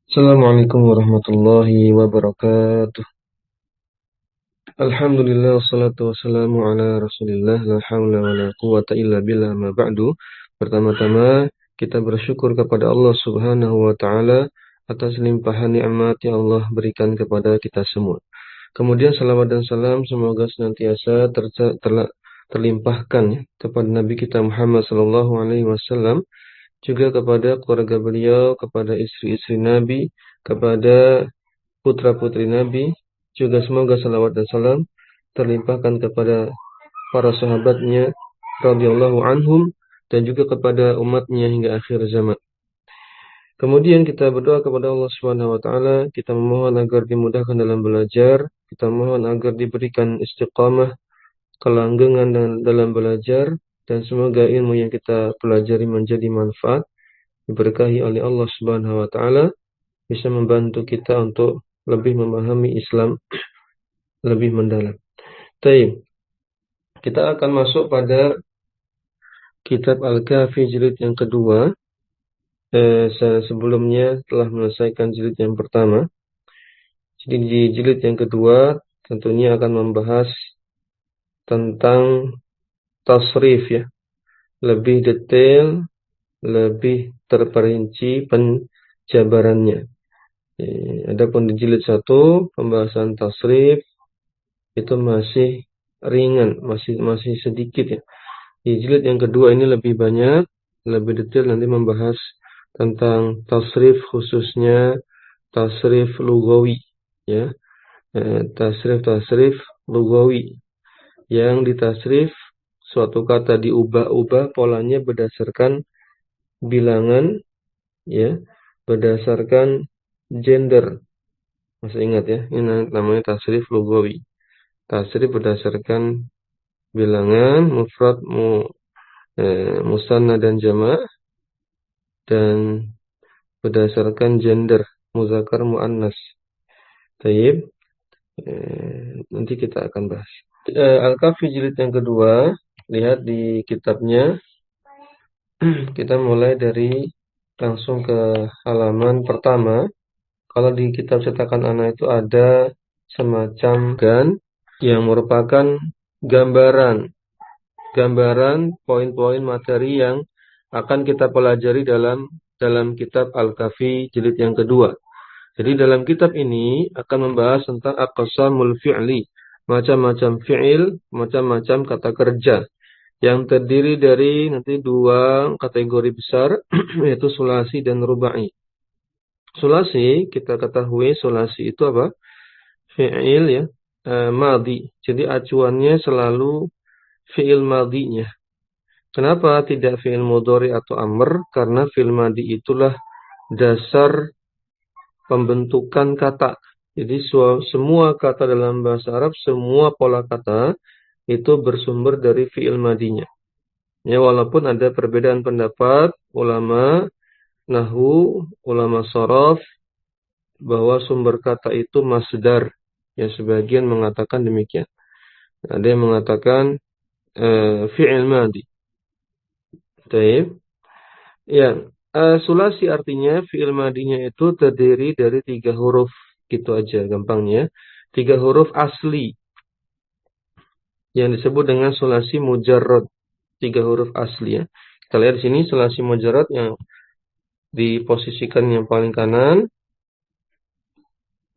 Assalamualaikum warahmatullahi wabarakatuh. Alhamdulillah wassalatu wassalamu ala Rasulillah la haula wala quwata illa billah ma ba'du. Pertama-tama kita bersyukur kepada Allah Subhanahu wa taala atas limpahan nikmat yang Allah berikan kepada kita semua. Kemudian salawat dan salam semoga senantiasa terlimpahkan kepada Nabi kita Muhammad sallallahu alaihi wasallam, juga kepada keluarga beliau, kepada istri-istri Nabi, kepada putra-putri Nabi, juga semoga salawat dan salam terlimpahkan kepada para sahabatnya radhiyallahu anhum dan juga kepada umatnya hingga akhir zaman. Kemudian kita berdoa kepada Allah Subhanahu wa taala, kita memohon agar dimudahkan dalam belajar, kita mohon agar diberikan istiqamah, kelanggengan dalam belajar, dan semoga ilmu yang kita pelajari menjadi manfaat, diberkahi oleh Allah Subhanahu wa taala, bisa membantu kita untuk lebih memahami Islam lebih mendalam. Baik, kita akan masuk pada kitab Al-Kahfi jilid yang kedua. Sebelumnya telah menyelesaikan jilid yang pertama. Jadi di jilid yang kedua tentunya akan membahas tentang tasrif ya, lebih detail, lebih terperinci penjabarannya. Adapun di jilid 1 pembahasan tasrif itu masih ringan, masih sedikit ya. Di jilid yang kedua ini lebih banyak, lebih detail, nanti membahas tentang tasrif, khususnya tasrif lugawi ya. Tasrif lugawi yang ditasrif suatu kata diubah-ubah polanya berdasarkan bilangan ya, berdasarkan gender. Masih ingat ya, ini namanya tasrif lugawi. Tasrif berdasarkan bilangan mufrad, musanna dan jamak, dan berdasarkan gender muzakkar muannas. Taib. Nanti kita akan bahas. Al-Kahfi jilid yang kedua, lihat di kitabnya. Kita mulai dari langsung ke halaman pertama. Kalau di kitab cetakan anak itu ada semacam gan yang merupakan gambaran poin-poin materi yang akan kita pelajari dalam kitab Al-Kahfi jilid yang kedua. Jadi dalam kitab ini akan membahas tentang aqsamul fi'li, macam-macam fi'il, macam-macam kata kerja yang terdiri dari nanti dua kategori besar yaitu sulasi dan rubai. Sulasi, kita ketahui sulasi itu apa? Fi'il ya, madhi. Jadi acuannya selalu fi'il madhinya. Kenapa tidak fi'il mudhari atau amr? Karena fi'il madhi itulah dasar pembentukan kata. Jadi semua kata dalam bahasa Arab, semua pola kata itu bersumber dari fi'il madhinya. Ya, walaupun ada perbedaan pendapat ulama nahwu, ulama sharaf, bahwa sumber kata itu masdar. Ya, sebagian mengatakan demikian. Ada yang mengatakan fi'il madhi. Baik. Ya, sulasi artinya fi'il madinya itu terdiri dari 3 huruf, gitu aja gampangnya. 3 huruf asli yang disebut dengan sulasi mujarrad. 3 huruf asli ya. Kita lihat di sini sulasi mujarrad yang diposisikan yang paling kanan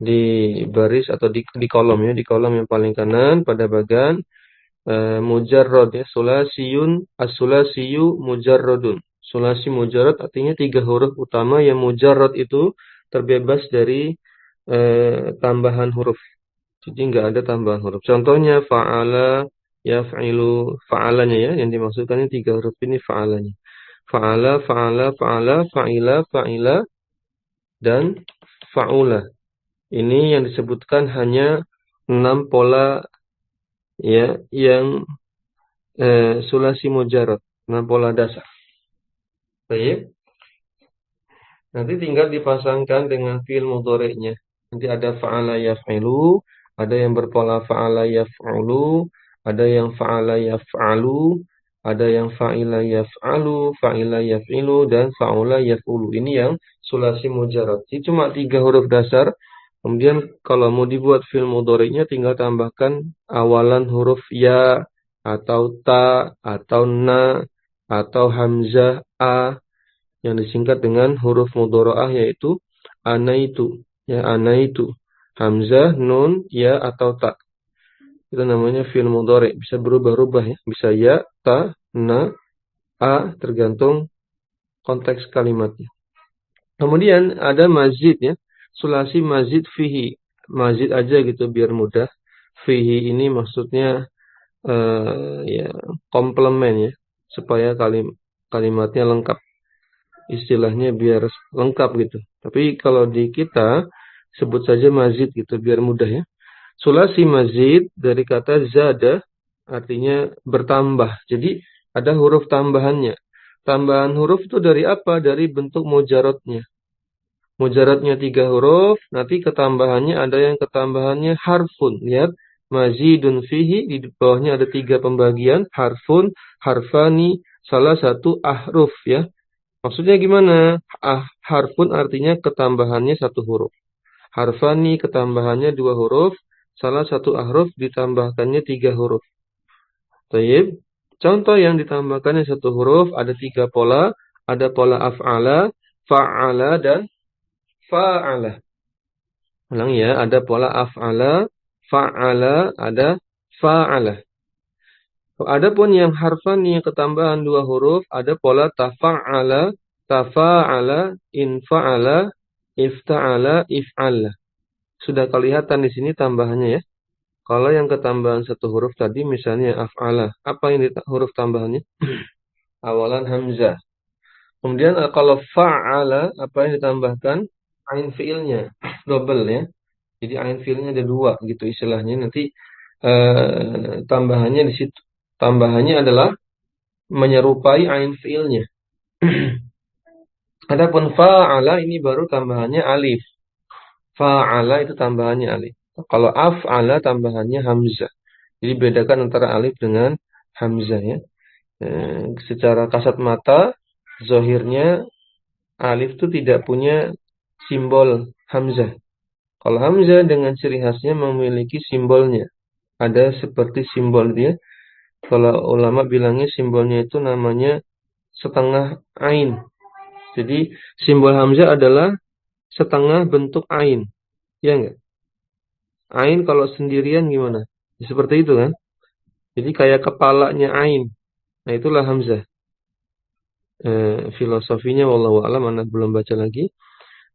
di baris atau di kolom ya, di kolom yang paling kanan pada bagian mujarrad ya, sulasiyun, as-sulasiyu mujarradun. Sulasi mujarrad artinya 3 huruf utama yang mujarrad itu terbebas dari tambahan huruf. Jadi enggak ada tambahan huruf. Contohnya fa'ala, yaf'ilu, fa'alanya ya, yang dimaksudkan ini 3 huruf ini fa'alanya. Fa'ala, fa'ala, fa'ala, fa'ila, fa'ila, dan fa'ula. Ini yang disebutkan hanya 6 pola ya yang sulasi mujarrad, 6 pola dasar. Baik. Nanti tinggal dipasangkan dengan fi'il mudhari'nya. Nanti ada fa'ala yaf'ilu, ada yang berpola fa'ala yaf'ulu, ada yang fa'ala yaf'alu, Ada yang fa'ila yaf'alu, fa'ila yaf'ilu, dan fa'ula yaf'ulu. Ini yang sulasi mujarad. Ini cuma 3 huruf dasar. Kemudian kalau mau dibuat fi'il mudhari'nya tinggal tambahkan awalan huruf ya, atau ta, atau na, atau hamzah a, yang disingkat dengan huruf mudhara'ah yaitu anaitu. Ya, anaitu. Hamzah, nun, ya, atau ta. Itu namanya fi'il mudhari'. Bisa berubah-ubah ya. Bisa ya, ta, na, a, tergantung konteks kalimatnya. Kemudian ada mazid ya. Sulasi mazid fihi. Mazid aja gitu biar mudah. Fihi ini maksudnya ya komplement ya. Supaya kalimatnya lengkap. Istilahnya biar lengkap gitu. Tapi kalau di kita sebut saja mazid gitu biar mudah ya. Sulasi mazid dari kata zada artinya bertambah. Jadi ada huruf tambahannya. Tambahan huruf itu dari apa? Dari bentuk mujaradnya. Mujaradnya 3 huruf, nanti ketambahannya ada yang ketambahannya harfun. Lihat, mazidun fihi, di bawahnya ada 3 pembagian, harfun, harfani, salah satu ahruf ya. Maksudnya gimana? Harfun artinya ketambahannya 1 huruf. Harfani ketambahannya 2 huruf, salah satu ahruf ditambahkannya 3 huruf. Taib. Contoh yang ditambahkannya 1 huruf ada 3 pola. Ada pola af'ala, fa'ala, dan fa'ala. Ulang ya, ada pola af'ala, fa'ala, ada fa'ala. Adapun yang harfani yang ketambahan 2 huruf ada pola tafa'ala, tafa'ala, infa'ala, ifta'ala, if'ala. Sudah kelihatan di sini tambahannya ya. Kalau yang ketambahan 1 huruf tadi misalnya af'ala. Apa yang huruf tambahannya? Awalan hamzah. Kemudian kalau fa'ala apa yang ditambahkan? Ain fi'ilnya. Double ya. Jadi ain fi'ilnya ada 2 gitu istilahnya. Nanti tambahannya di situ. Tambahannya adalah menyerupai ain fi'ilnya. Adapun fa'ala ini baru tambahannya alif. Fa'ala itu tambahannya alif. Kalau af'ala tambahannya hamzah. Jadi bedakan antara alif dengan hamzah ya. Secara kasat mata, zahirnya alif itu tidak punya simbol hamzah. Kalau hamzah dengan ciri khasnya memiliki simbolnya. Ada seperti simbol dia. Kalau ulama bilangnya simbolnya itu namanya setengah ain. Jadi simbol hamzah adalah setengah bentuk ain. Ya enggak? Ain kalau sendirian gimana? Seperti itu kan? Jadi kayak kepalanya ain. Nah itulah hamzah. Filosofinya wallahu a'lam, anak belum baca lagi.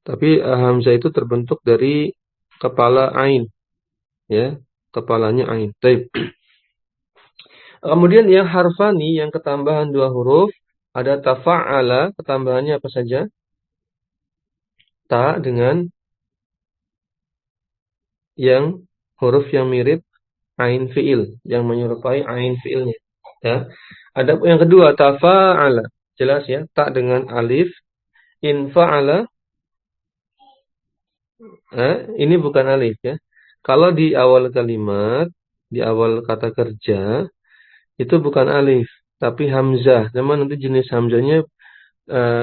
Tapi hamzah itu terbentuk dari kepala ain. Ya, kepalanya ain. Baik. Kemudian yang harfani yang ketambahan 2 huruf ada tafa'ala, ketambahannya apa saja? Ta dengan yang huruf yang mirip ain fi'il, yang menyerupai ain fi'ilnya. Ya. Ada yang kedua tafa'ala. Jelas ya, ta dengan alif. In fa'ala, ini bukan alif ya. Kalau di awal kalimat, di awal kata kerja, itu bukan alif, tapi hamzah. Namun nanti jenis hamzahnya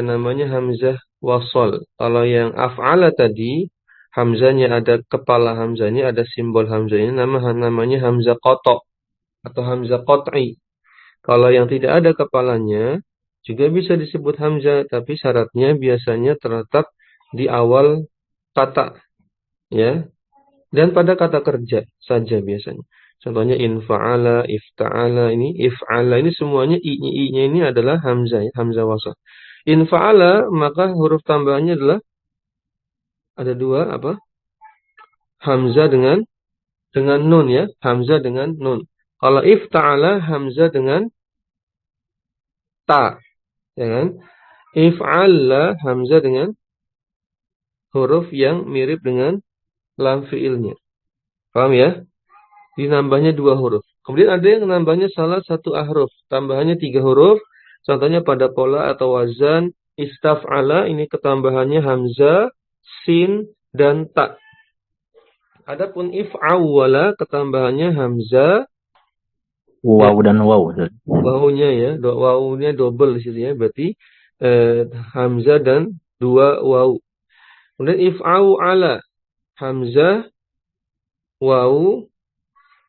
namanya hamzah wasol. Kalau yang af'ala tadi, hamzahnya ada kepala hamzahnya, ada simbol hamzahnya, namanya hamzah qata' atau hamzah qat'i. Kalau yang tidak ada kepalanya, juga bisa disebut hamzah, tapi syaratnya biasanya terletak di awal kata, ya. Dan pada kata kerja saja biasanya. Contohnya infa'ala, ifta'ala, ini if'ala, ini semuanya i-nya ini adalah hamzah, ya, hamzah wasal. Infa'ala, maka huruf tambahannya adalah ada 2 apa? Hamzah dengan nun ya, hamzah dengan nun. Kalau ifta'ala, hamzah dengan ta. Ya kan? If'alla hamzah dengan huruf yang mirip dengan lam fi'ilnya. Paham ya? Dinambahnya 2 huruf. Kemudian ada yang nambahnya salah satu ahruf. Tambahannya 3 huruf. Contohnya pada pola atau wazan istaf'ala. Ini ketambahannya hamzah, sin, dan ta. Adapun if'awwala ketambahannya hamzah, Ya, Waw dan waw. Ustaz. wawunya ya, wawunya double di situ ya, berarti hamzah dan dua wawu. Kemudian if'au ala, hamzah, wawu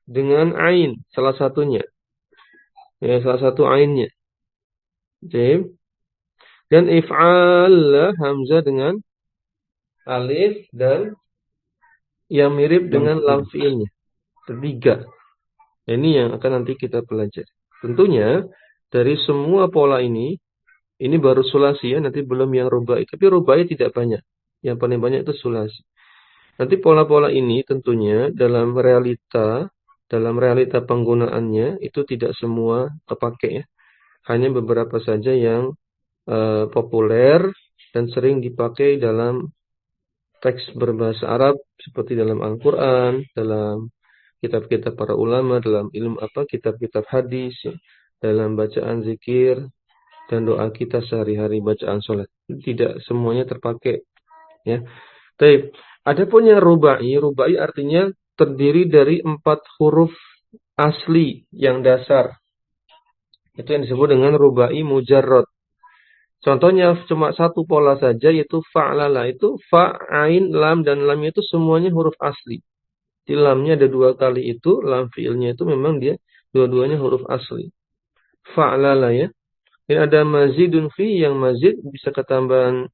dengan ain salah satunya. Ya, salah satu ainnya. Jadi, dan if'al hamzah dengan alif dan yang mirip Lam dengan lam fi'il. fiilnya. Ketiga. Ini yang akan nanti kita pelajari. Tentunya dari semua pola ini baru sulasi ya, nanti belum yang rubai. Tapi rubai tidak banyak. Yang paling banyak itu sulasi. Nanti pola-pola ini tentunya dalam realita penggunaannya itu tidak semua terpakai ya. Hanya beberapa saja yang populer dan sering dipakai dalam teks berbahasa Arab seperti dalam Al-Quran, dalam kitab-kitab para ulama, dalam ilmu kitab-kitab hadis, ya, dalam bacaan zikir dan doa kita sehari-hari bacaan sholat. Tidak semuanya terpakai, ya. Baik. Adapun yang rubai artinya terdiri dari 4 huruf asli yang dasar. Itu yang disebut dengan rubai mujarrad. Contohnya cuma satu pola saja yaitu fa'lala. Itu fa, ain, lam dan lamnya itu semuanya huruf asli. Di lamnya ada 2 kali itu, lam fiilnya itu memang dia dua-duanya huruf asli. Fa'lala ya. Dan ada mazidun fi yang mazid bisa ketambahan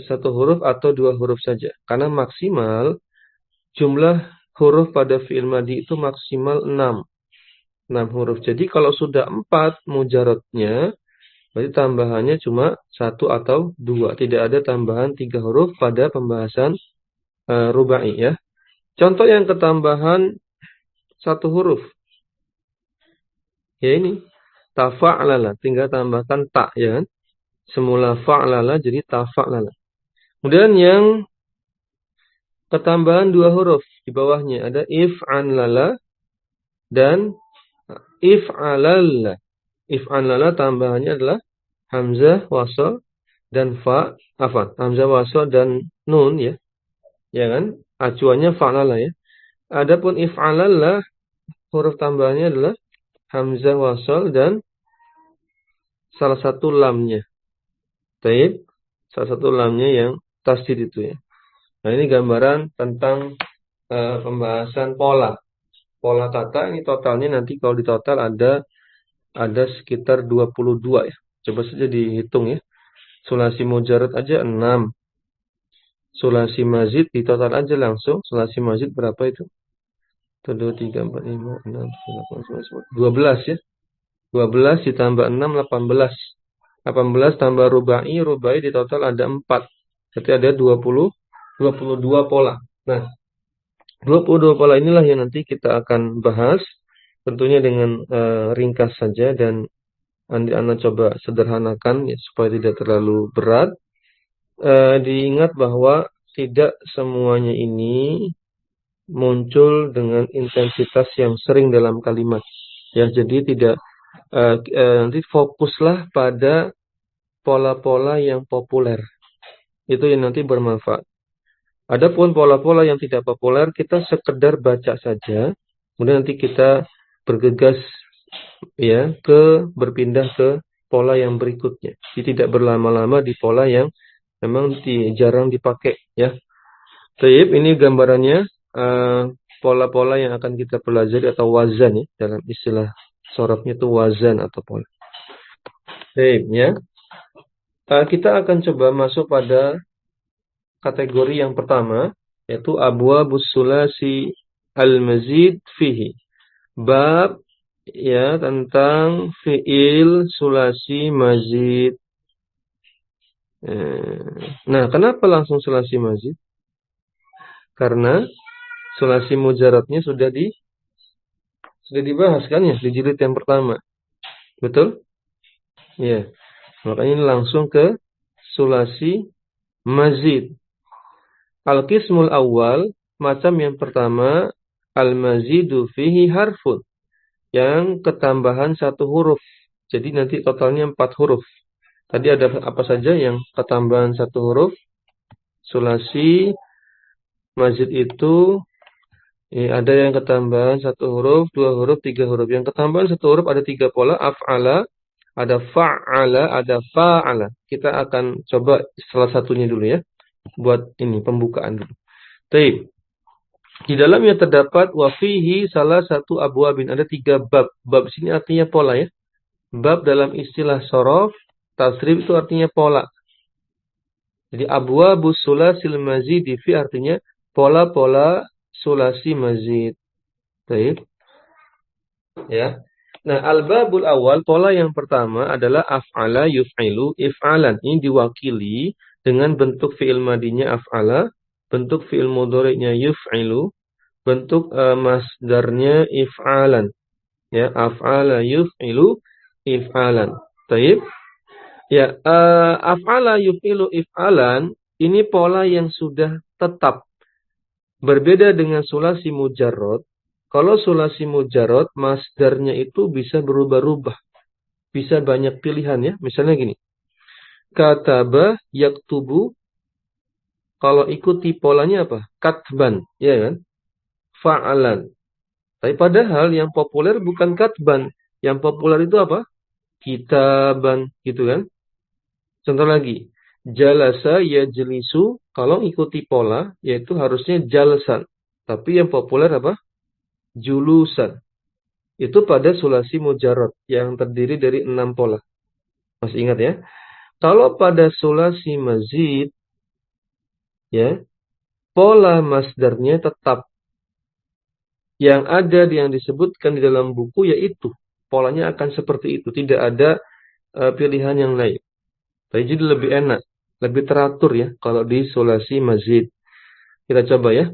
satu huruf atau 2 huruf saja. Karena maksimal jumlah huruf pada fi'il madi itu maksimal 6. 6 huruf. Jadi kalau sudah 4 mujaradnya, berarti tambahannya cuma 1 atau 2. Tidak ada tambahan 3 huruf pada pembahasan rubai ya. Contoh yang ketambahan 1 huruf. Ya ini. Tafa'lala. Tinggal tambahkan ta ya kan. Semula fa'lala jadi tafa'lala. Kemudian yang ketambahan 2 huruf di bawahnya ada if'anlala dan if'alalla. If'anlala tambahannya adalah hamzah wasal dan fa, hamzah wasal dan nun ya. Ya kan? Acuannya fa'lala ya. Adapun if'alalla huruf tambahannya adalah hamzah wasal dan salah satu lamnya. Taib, salah satu lamnya yang tasdid itu ya. Nah, ini gambaran tentang pembahasan pola. Pola kata ini totalnya nanti kalau di total ada sekitar 22 ya. Coba saja dihitung ya. Sulasi mujarad aja 6. Sulasi mazid di total aja langsung. Sulasi mazid berapa itu? 1, 2, 3, 4, 5, 6, 7, 8, 9, 10, 12 ya. 12 ditambah 6, 18. 18 tambah rubai, rubai di total ada 4. Berarti ada 22 pola. Nah, 22 pola inilah yang nanti kita akan bahas. Tentunya dengan ringkas saja dan Anda coba sederhanakan ya, supaya tidak terlalu berat. Diingat bahwa tidak semuanya ini muncul dengan intensitas yang sering dalam kalimat. Ya, jadi tidak nanti fokuslah pada pola-pola yang populer. Itu yang nanti bermanfaat. Adapun pola-pola yang tidak populer, kita sekedar baca saja. Kemudian nanti kita bergegas ya berpindah ke pola yang berikutnya. Jadi tidak berlama-lama di pola yang memang jarang dipakai ya. Baik, ini gambarannya pola-pola yang akan kita pelajari atau wazan ya dalam istilah sorofnya itu wazan atau pola. Baik ya. Kita akan coba masuk pada kategori yang pertama yaitu abwabus sulasi al-mazid fihi. Bab ya tentang fiil sulasi mazid. Nah, kenapa langsung sulasi mazid? Karena sulasi mujaradnya sudah dibahas kan ya di jilid yang pertama. Betul? Ya. Makanya ini langsung ke sulasi mazid. Al-qismul awal, macam yang pertama, al-mazidu fihi harfun. Yang ketambahan 1 huruf. Jadi nanti totalnya 4 huruf. Tadi ada apa saja yang ketambahan 1 huruf? Sulasi mazid itu Ada yang ketambahan satu huruf, dua huruf, tiga huruf. Yang ketambahan satu huruf ada tiga pola. Af'ala, ada fa'ala, ada fa'ala. Kita akan coba salah satunya dulu ya. Buat ini pembukaan dulu. Baik. Di dalamnya terdapat wafihi salah satu abwabin. Ada tiga bab. Bab sini artinya pola ya. Bab dalam istilah sorof, tasrif itu artinya pola. Jadi abwabus sulasil mazidi fi artinya pola-pola sulasi mazid. Baik. Ya. Nah, al-babul awal, pola yang pertama adalah af'ala yuf'ilu if'alan. Ini diwakili dengan bentuk fi'il madinya af'ala, bentuk fi'il mudhari'nya yuf'ilu, bentuk masdarnya if'alan. Ya, af'ala yuf'ilu if'alan. Baik. Ya, af'ala yuf'ilu if'alan ini pola yang sudah tetap. Berbeda dengan sulasi mujarrad. Kalau sulasi mujarrad, masdarnya itu bisa berubah-ubah. Bisa banyak pilihan ya. Misalnya gini. Kataba yaktubu. Kalau ikuti polanya apa? Katban. Ya kan? Fa'alan. Tapi padahal yang populer bukan katban. Yang populer itu apa? Kitaban. Gitu kan? Contoh lagi. Jalasa yajlisu. Kalau ikuti pola, yaitu harusnya jalsan. Tapi yang populer apa? Julusan. Itu pada sulasi mujarrad yang terdiri dari 6 pola. Masih ingat ya? Kalau pada sulasi mazid, ya, pola masdarnya tetap. Yang ada yang disebutkan di dalam buku yaitu polanya akan seperti itu. Tidak ada pilihan yang lain. Jadi lebih enak, lebih teratur ya kalau di sulasi mazid. Kita coba ya.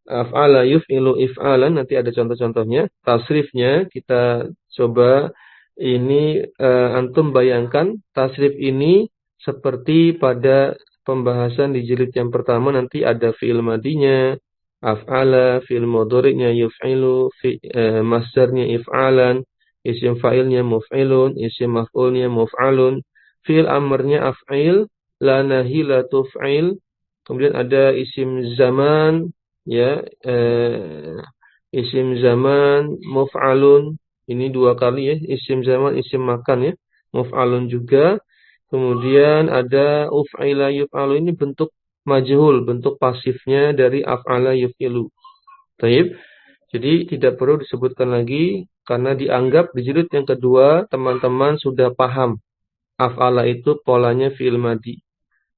Af'ala yuf'ilu if'alan, nanti ada contoh-contohnya. Tasrifnya kita coba ini antum bayangkan tasrif ini seperti pada pembahasan di jilid yang pertama nanti ada fi'il madinya, af'ala, fi'il mudhari'nya yuf'ilu, masdarnya if'alan, isim fa'ilnya muf'ilun, isim maf'ulnya muf'alun, fi'il amrnya af'il, la nahi la tuf'il, kemudian ada isim zaman ya isim zaman muf'alun ini dua kali ya isim zaman isim makan ya muf'alun juga kemudian ada uf'ila yuf'alu ini bentuk majhul bentuk pasifnya dari af'ala yuf'ilu. Baik. Jadi tidak perlu disebutkan lagi karena dianggap di jilid yang kedua teman-teman sudah paham af'ala itu polanya fi'il madi,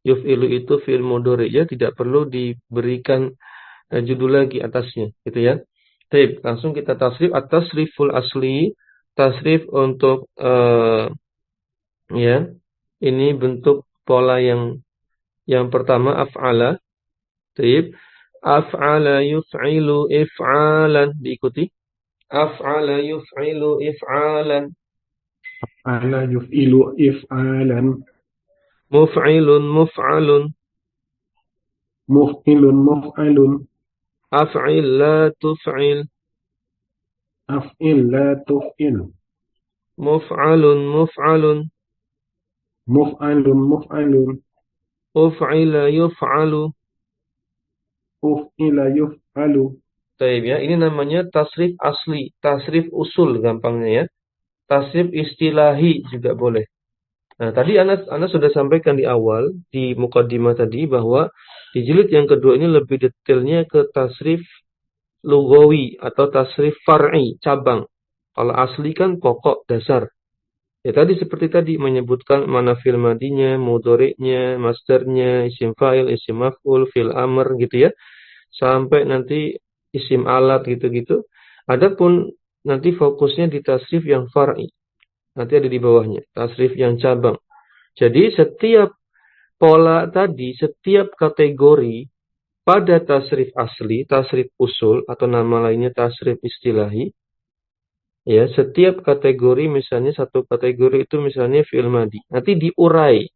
yuf'ilu itu fi'il mudhari ya tidak perlu diberikan judul lagi atasnya, gitu ya. Baik, langsung kita tasrif at-tasriful asli, tasrif untuk ya, ini bentuk pola yang pertama af'ala. Baik, af'ala yuf'ilu if'alan diikuti. Af'ala yuf'ilu if'alan. Ala yuf'ilu if'alan. Muf'ilun muf'alun. Muf'ilun muf'alun. Af'il la tuf'il. Af'il la tuf'il. Muf'alun muf'alun. Muf'alun muf'alun. Uf'ila yuf'alu. Uf'ila yuf'alu. Taib ya, ini namanya tasrif asli, tasrif usul gampangnya ya. Tasrif istilahi juga boleh. Nah, tadi Ana sudah sampaikan di awal, di mukadimah tadi, bahwa di jilid yang kedua ini lebih detailnya ke tasrif lugawi atau tasrif far'i, cabang. Kalau asli kan pokok dasar. Ya tadi seperti tadi menyebutkan mana fi'il madinya, mudhari'nya, masdarnya, isim fa'il, isim maf'ul, fi'il amr gitu ya. Sampai nanti isim alat gitu-gitu. Adapun nanti fokusnya di tasrif yang far'i. Nanti ada di bawahnya, tasrif yang cabang. Jadi setiap pola tadi, setiap kategori pada tasrif asli, tasrif usul atau nama lainnya tasrif istilahi, ya setiap kategori misalnya satu kategori itu misalnya fi'il madi. Nanti diurai,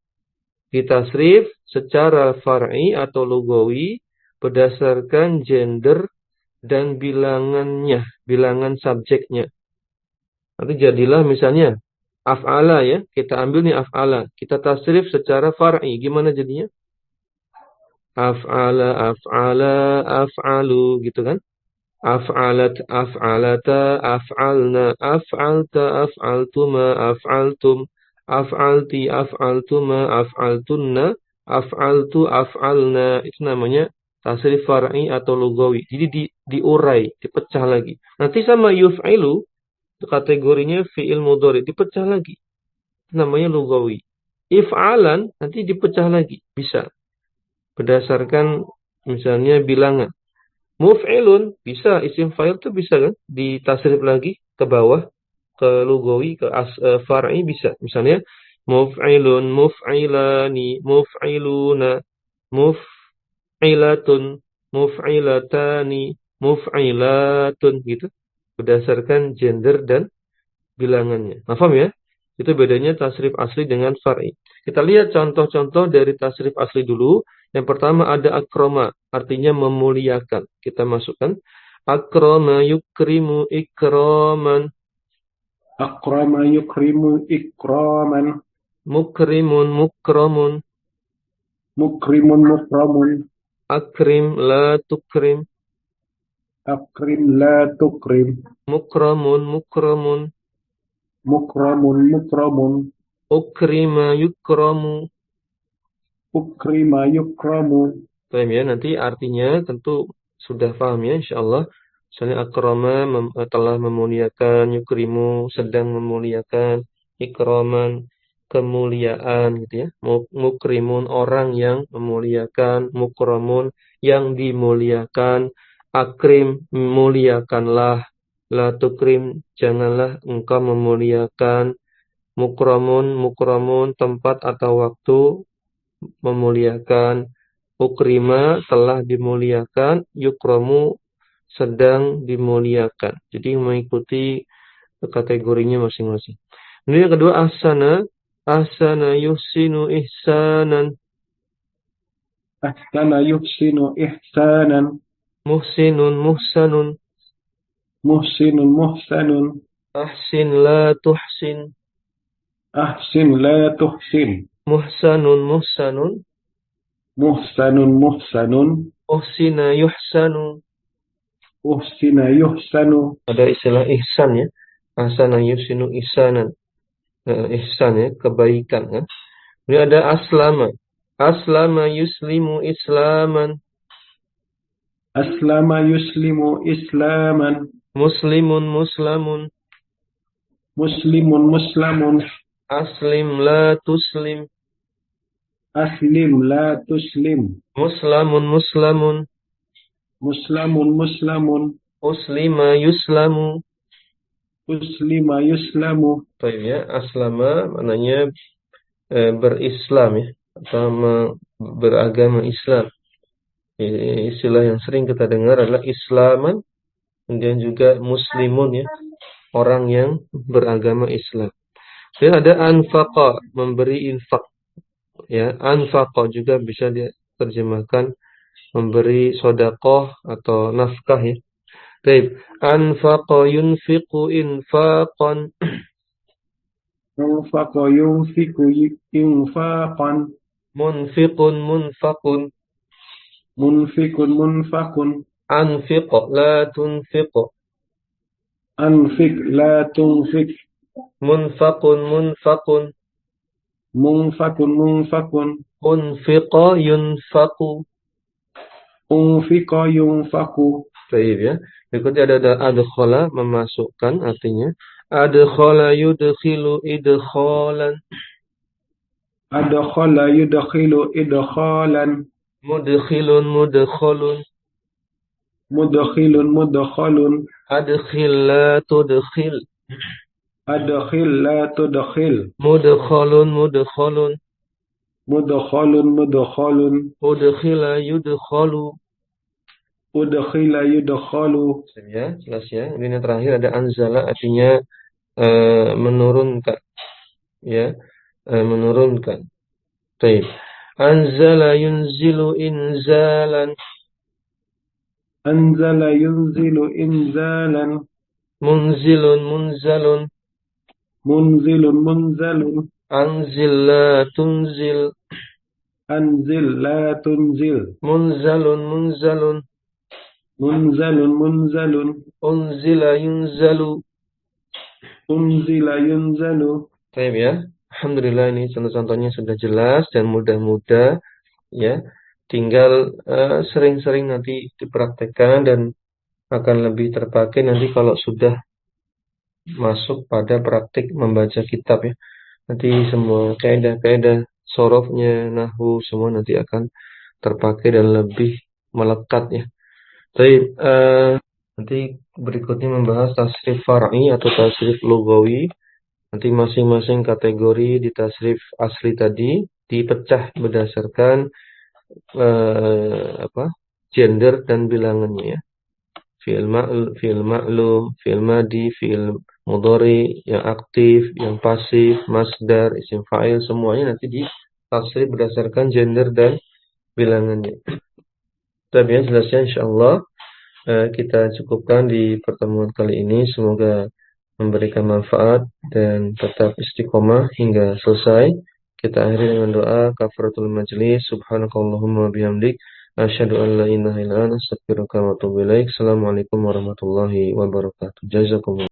ditasrif secara far'i atau lugawi berdasarkan gender dan bilangannya, bilangan subjeknya. Nanti jadilah misalnya af'ala ya, kita ambil nih af'ala, kita tasrif secara far'i, gimana jadinya? Af'ala, af'ala, af'alu gitu kan? Af'alat, af'alata, af'alna, af'alta, af'altuma, af'altum, af'alti, af'altuma, af'altunna, af'altu, af'alna. Itu namanya tasrif far'i atau lugawi. Jadi diurai, dipecah lagi. Nanti sama yuf'ilu, kategorinya fi'il mudhari, dipecah lagi. Itu namanya lugawi. If'alan nanti dipecah lagi, bisa. Berdasarkan misalnya bilangan. Muf'ilun bisa, isim fa'il tuh bisa kan ditasrif lagi ke bawah, ke lugawi, ke far'i bisa. Misalnya muf'ilun, muf'ilani, muf'iluna, muf'ilatun, muf'ilatani, muf'ilatun gitu. Berdasarkan gender dan bilangannya. Nah, paham ya? Itu bedanya tasrif asli dengan far'i. Kita lihat contoh-contoh dari tasrif asli dulu. Yang pertama ada akroma, artinya memuliakan. Kita masukkan akroma yukrimu ikraman, Akrama yukrimu ikraman. mukrimun mukramun, Mukrimun mukramun. akrim la tukrim, Akrim la tukrim. mukramun mukramun, Mukramun mukramun. ukrima yukramu. Ukrima yukramu. Paham ya? Nanti artinya tentu sudah paham ya insyaallah. Misalnya akrama telah memuliakan, yukrimu sedang memuliakan, ikraman kemuliaan gitu ya. Mukrimun orang yang memuliakan, mukramun yang dimuliakan, akrim muliakanlah, la tukrim janganlah engkau memuliakan, mukramun mukramun tempat atau waktu memuliakan, ukrima telah dimuliakan, yukromu sedang dimuliakan. Jadi mengikuti kategorinya masing-masing. Ini yang kedua ahsana, ahsana yuhsinu ihsanan, Ahsana yuhsinu ihsanan. muhsinun muhsanun, Muhsinun muhsanun. ahsin la tuhsin, Ahsin la tuhsin. muhsanun muhsanun, Muhsanun muhsanun. uhsina yuhsanu. Uhsina yuhsanu. Ada istilah ihsan ya. Ahsana yuhsinu ihsanan. Ihsan ya, kebaikan kan. Ini ada aslama. Aslama yuslimu islaman. Aslama yuslimu islaman. Muslimun muslamun. Muslimun muslamun. Aslim la tuslim. Aslim la tuslim. Muslamun muslamun. Muslamun muslamun. Uslima yuslamu. Uslima yuslamu. Baik ya, aslama maknanya berislam ya. Atau beragama Islam. Istilah yang sering kita dengar adalah islaman. Kemudian juga muslimun ya. Orang yang beragama Islam. Dan ada anfaqa, memberi infak. Ya, anfaqa juga bisa diterjemahkan memberi sodakoh atau nafkah ya. Baik, anfaqa yunfiqu infaqan, Anfaqa yunfiku infaqan. munfiqun munfaqun, Munfikun munfakun. anfiq la tunfiq, Anfik la tunfik. munfaqun munfaqun, Munfakun munfakun. unfiqa yunfaqu. Unfika yunfaku. Baik ya. Berikutnya ada adkhala, memasukkan artinya adkhala yudkhilu idkhalan, Adkhala yudkhilu idkhalan. mudkhilun mudkhalun, Mudkhilun mudkhalun. adkhil la tudkhil, Adkhil la tudkhil. mudkhalun mudkhalun, Mudkhalun mudkhalun. udkhila yudkhalu. Udkhila yudkhalu. Ya, jelas ya. Ini yang terakhir ada anzala artinya menurunkan ya, menurunkan. Baik. Anzala yunzilu inzalan, Anzala yunzilu inzalan. munzilun munzalun, Munzilun munzalun. anzil la tunzil, Anzil la tunzil. munzalun munzalun, munzalun munzalun, unzila yunzalu. unzila yunzalu. Baik ya. Alhamdulillah ini contoh-contohnya sudah jelas dan mudah-mudah ya. Tinggal sering-sering nanti dipraktekkan dan akan lebih terpakai nanti kalau sudah masuk pada praktik membaca kitab ya. Nanti semua kaidah-kaidah sorofnya, nahwu semua nanti akan terpakai dan lebih melekat ya. Baik, nanti berikutnya membahas tasrif far'i atau tasrif lugawi. Nanti masing-masing kategori di tasrif asli tadi dipecah berdasarkan gender dan bilangannya ya. Fi'il ma'lum, fi'il madi, fi'il mudhari, yang aktif, yang pasif, masdar, isim fa'il, semuanya nanti ditafsir berdasarkan gender dan bilangannya. Tapi yang jelasnya insyaallah kita cukupkan di pertemuan kali ini. Semoga memberikan manfaat dan tetap istiqomah hingga selesai. Kita akhiri dengan doa kafaratul majlis. Subhanakallahumma bihamdik asyhadu an la ilaha illa anta astaghfiruka wa atubu ilaik. Assalamualaikum warahmatullahi wabarakatuh. Jazakumullah.